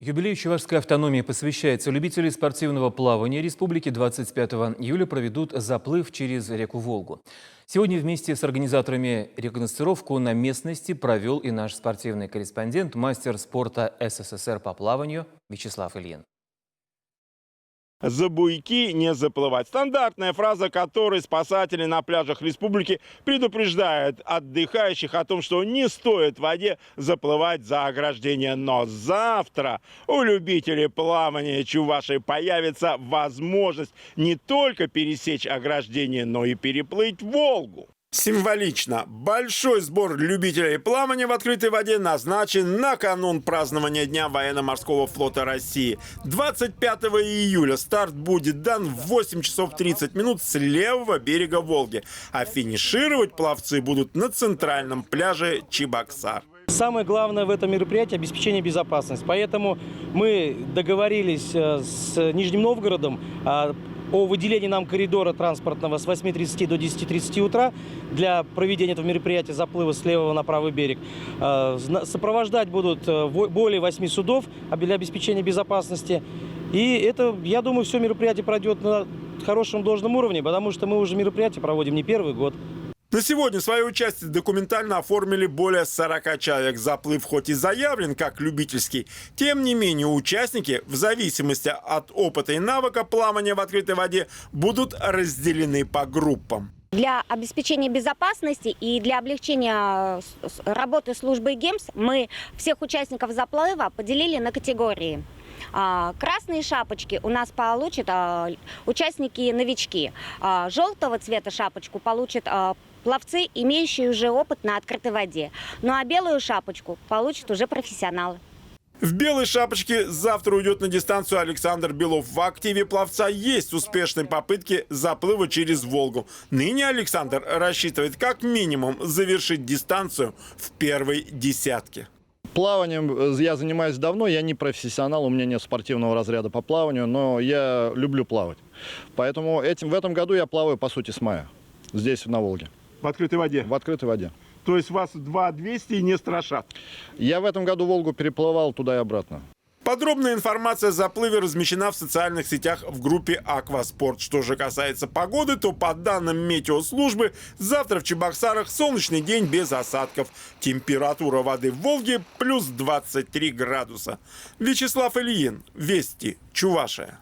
Юбилей Чувашской автономии посвящается. Любители спортивного плавания республики 25 июля проведут заплыв через реку Волгу. Сегодня вместе с организаторами рекогностировку на местности провел и наш спортивный корреспондент, мастер спорта СССР по плаванию Вячеслав Ильин. За буйки не заплывать. Стандартная фраза, которой спасатели на пляжах республики предупреждают отдыхающих о том, что не стоит в воде заплывать за ограждение. Но завтра у любителей плавания Чувашии появится возможность не только пересечь ограждение, но и переплыть Волгу. Символично. Большой сбор любителей плавания в открытой воде назначен на канун празднования Дня военно-морского флота России. 25 июля старт будет дан в 8 часов 30 минут с левого берега Волги, а финишировать пловцы будут на центральном пляже Чебоксар. Самое главное в этом мероприятии – обеспечение безопасности. Поэтому мы договорились с Нижним Новгородом о выделении нам коридора транспортного с 8:30 до 10:30 утра для проведения этого мероприятия заплыва с левого на правый берег. Сопровождать будут более 8 судов для обеспечения безопасности. И это, я думаю, все мероприятие пройдет на хорошем должном уровне, потому что мы уже мероприятие проводим не первый год. На сегодня свое участие документально оформили более 40 человек. Заплыв хоть и заявлен как любительский, тем не менее участники, в зависимости от опыта и навыка плавания в открытой воде, будут разделены по группам. Для обеспечения безопасности и для облегчения работы службы ГЕМС мы всех участников заплыва поделили на категории. Красные шапочки у нас получат участники-новички. Желтого цвета шапочку получат пловцы, имеющие уже опыт на открытой воде. Ну а белую шапочку получат уже профессионалы. В белой шапочке завтра уйдет на дистанцию Александр Белов. В активе пловца есть успешные попытки заплыва через Волгу. Ныне Александр рассчитывает как минимум завершить дистанцию в первой десятке. Плаванием я занимаюсь давно, я не профессионал, у меня нет спортивного разряда по плаванию, но я люблю плавать. Поэтому в этом году я плаваю, по сути, с мая, здесь, на Волге. В открытой воде? В открытой воде. То есть вас 2200 и не страшат? Я в этом году Волгу переплывал туда и обратно. Подробная информация о заплыве размещена в социальных сетях в группе «Акваспорт». Что же касается погоды, то по данным метеослужбы, завтра в Чебоксарах солнечный день без осадков. Температура воды в Волге плюс 23 градуса. Вячеслав Ильин, Вести, Чувашия.